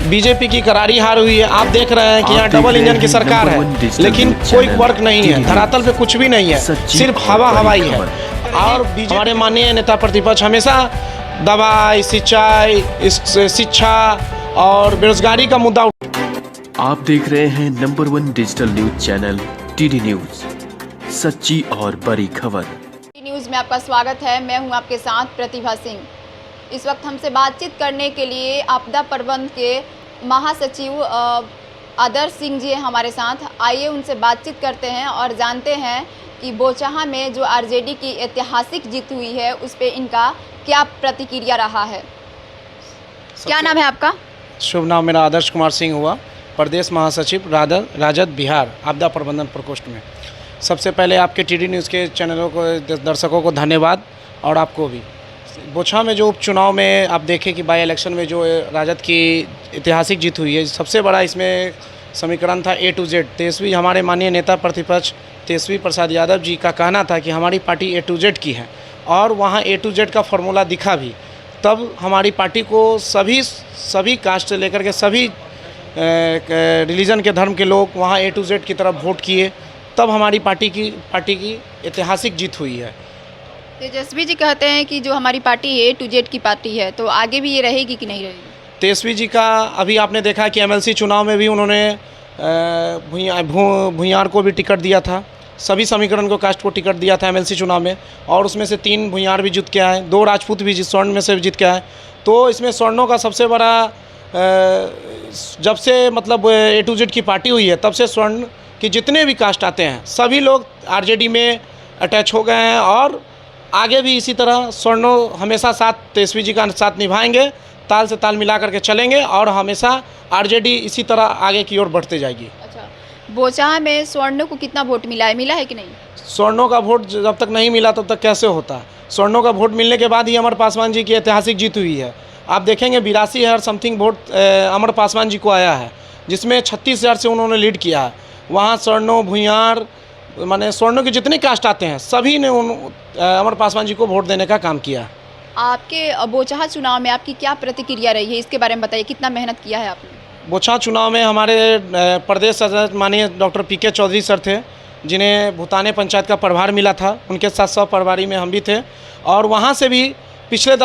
BJP की करारी हार हुई है। आप देख रहे हैं कि यहाँ डबल इंजन की सरकार है, लेकिन कोई वर्क नहीं है, धरातल पे कुछ भी नहीं है, सिर्फ हवा हवाई है। और हमारे माननीय नेता प्रतिपक्ष हमेशा दवाई, सिंचाई, शिक्षा और बेरोजगारी का मुद्दा। आप देख रहे हैं number 1 digital news channel TD news, सच्ची और बड़ी खबर। टीडी न्यूज में आपका स्वागत है। मैं हूं आपके साथ प्रतिभा सिंह। इस वक्त हमसे बातचीत करने के लिए आपदा प्रबंध के महासचिव आदर्श सिंह जी हमारे साथ। आइए उनसे बातचीत करते हैं और जानते हैं कि बोचाहा में जो आरजेडी की ऐतिहासिक जीत हुई है उस पर इनका क्या प्रतिक्रिया रहा है। क्या नाम है आपका? शुभ नाम मेरा आदर्श कुमार सिंह हुआ, प्रदेश महासचिव राजद बिहार आपदा प्रबंधन प्रकोष्ठ में। सबसे पहले आपके टीडी न्यूज़ के चैनलों को, दर्शकों को धन्यवाद। और आपको भी बोचाहा में जो उपचुनाव में आप देखें कि बाई इलेक्शन में जो राजद की ऐतिहासिक जीत हुई है, सबसे बड़ा इसमें समीकरण था A to Z। तेजस्वी, हमारे माननीय नेता प्रतिपक्ष तेजस्वी प्रसाद यादव जी का कहना था कि हमारी पार्टी A to Z की है, और वहाँ A to Z का फॉर्मूला दिखा भी। तब हमारी पार्टी को सभी कास्ट से लेकर के सभी रिलीजन के धर्म के लोग वहाँ A to Z की तरफ वोट किए। तब हमारी पार्टी की ऐतिहासिक जीत हुई है। तेजस्वी जी कहते हैं कि जो हमारी पार्टी A to Z की पार्टी है, तो आगे भी ये रहेगी कि नहीं रहेगी? तेजस्वी जी का अभी आपने देखा कि MLC चुनाव में भी उन्होंने भूंयार को भी टिकट दिया था, सभी समीकरण को कास्ट को टिकट दिया था MLC चुनाव में, और उसमें से 3 भूंयार भी जीत के आए, 2 राजपूत भी स्वर्ण में से जीत के आए। तो इसमें स्वर्णों का सबसे बड़ा, जब से मतलब A to Z की पार्टी हुई है, तब से स्वर्ण कि जितने भी कास्ट आते हैं सभी लोग आरजेडी में अटैच हो गए हैं, और आगे भी इसी तरह स्वर्णों हमेशा साथ तेजस्वी जी का साथ निभाएंगे, ताल से ताल मिला करके चलेंगे, और हमेशा आरजेडी इसी तरह आगे की ओर बढ़ते जाएगी। अच्छा, बोचाहा में स्वर्णों को कितना वोट मिला है कि नहीं? स्वर्णों का वोट जब तक नहीं मिला तब तक कैसे होता? स्वर्णों का वोट मिलने के बाद ही अमर पासवान जी की ऐतिहासिक जीत हुई है। आप देखेंगे 82,000 समथिंग वोट अमर पासवान जी को आया है, जिसमें 36,000 से उन्होंने लीड किया है। वहाँ स्वर्णों, भूंयार, माने स्वर्णों के जितने कास्ट आते हैं सभी ने अमर पासवान जी को वोट देने का काम किया। आपके बोचाहा चुनाव में आपकी क्या प्रतिक्रिया रही है, इसके बारे में बताइए। कितना मेहनत किया है आपने? बोचाहा चुनाव में हमारे प्रदेश अध्यक्ष माननीय डॉक्टर PK चौधरी सर थे, जिन्हें भूताने पंचायत का प्रभार मिला था। उनके साथ सह प्रभारी में हम भी थे, और वहाँ से भी पिछले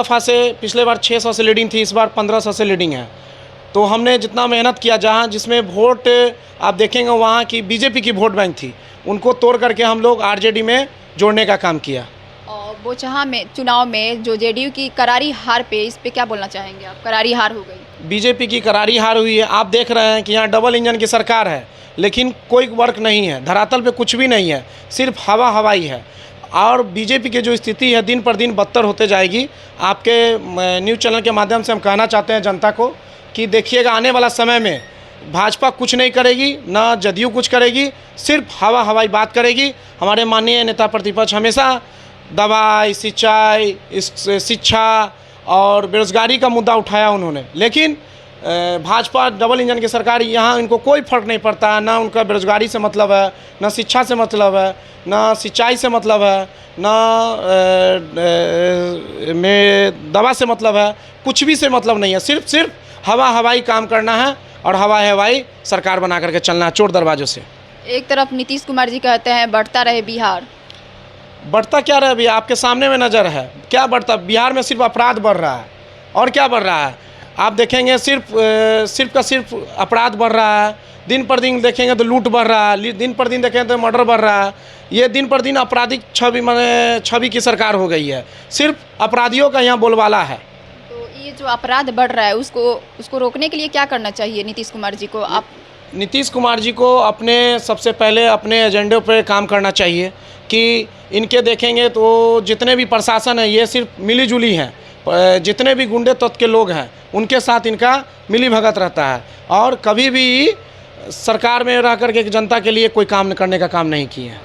बार 600 से लीडिंग थी, इस बार 1500 से लीडिंग है। तो हमने जितना मेहनत किया, जहाँ जिसमें वोट आप देखेंगे वहाँ की बीजेपी की वोट बैंक थी, उनको तोड़ करके हम लोग आरजेडी में जोड़ने का काम किया। और बोचाहा में चुनाव में जो जेडीयू की करारी हार पे, इस पे क्या बोलना चाहेंगे आप? करारी हार हो गई, बीजेपी की करारी हार हुई है। आप देख रहे हैं कि यहाँ डबल इंजन की सरकार है, लेकिन कोई वर्क नहीं है, धरातल पे कुछ भी नहीं है, सिर्फ हवा हवाई है। और बीजेपी की जो स्थिति है दिन पर दिन बदतर होते जाएगी। आपके न्यूज़ चैनल के माध्यम से हम कहना चाहते हैं जनता को कि देखिएगा, आने वाला समय में भाजपा कुछ नहीं करेगी, ना जदयू कुछ करेगी, सिर्फ हवा हवाई बात करेगी। हमारे माननीय नेता प्रतिपक्ष हमेशा दवाई, सिंचाई, शिक्षा और बेरोजगारी का मुद्दा उठाया उन्होंने, लेकिन भाजपा डबल इंजन की सरकार, यहाँ इनको कोई फ़र्क नहीं पड़ता। ना उनका बेरोजगारी से मतलब है, ना शिक्षा से मतलब है, ना सिंचाई से मतलब है, ना में दवा से मतलब है, कुछ भी से मतलब नहीं है। सिर्फ हवा हवाई काम करना है, और हवा हवाई सरकार बना करके चलना है चोर दरवाजों से। एक तरफ नीतीश कुमार जी कहते हैं बढ़ता रहे बिहार। बढ़ता क्या रहे भैया? आपके सामने में नज़र है, क्या बढ़ता? बिहार में सिर्फ अपराध बढ़ रहा है, और क्या बढ़ रहा है? आप देखेंगे सिर्फ अपराध बढ़ रहा है। दिन पर दिन देखेंगे तो लूट बढ़ रहा है, दिन पर दिन देखेंगे तो मर्डर बढ़ रहा है। ये दिन पर दिन आपराधिक छवि की सरकार हो गई है, सिर्फ अपराधियों का यहाँ बोलबाला है। तो ये जो अपराध बढ़ रहा है उसको रोकने के लिए क्या करना चाहिए नीतीश कुमार जी को? नीतीश कुमार जी को सबसे पहले अपने एजेंडे पर काम करना चाहिए। कि इनके देखेंगे तो जितने भी प्रशासन है, ये सिर्फ मिलीजुली हैं, जितने भी गुंडे तत्व के लोग हैं उनके साथ इनका मिली भगत रहता है, और कभी भी सरकार में रह करके जनता के लिए कोई काम करने का काम नहीं किए हैं।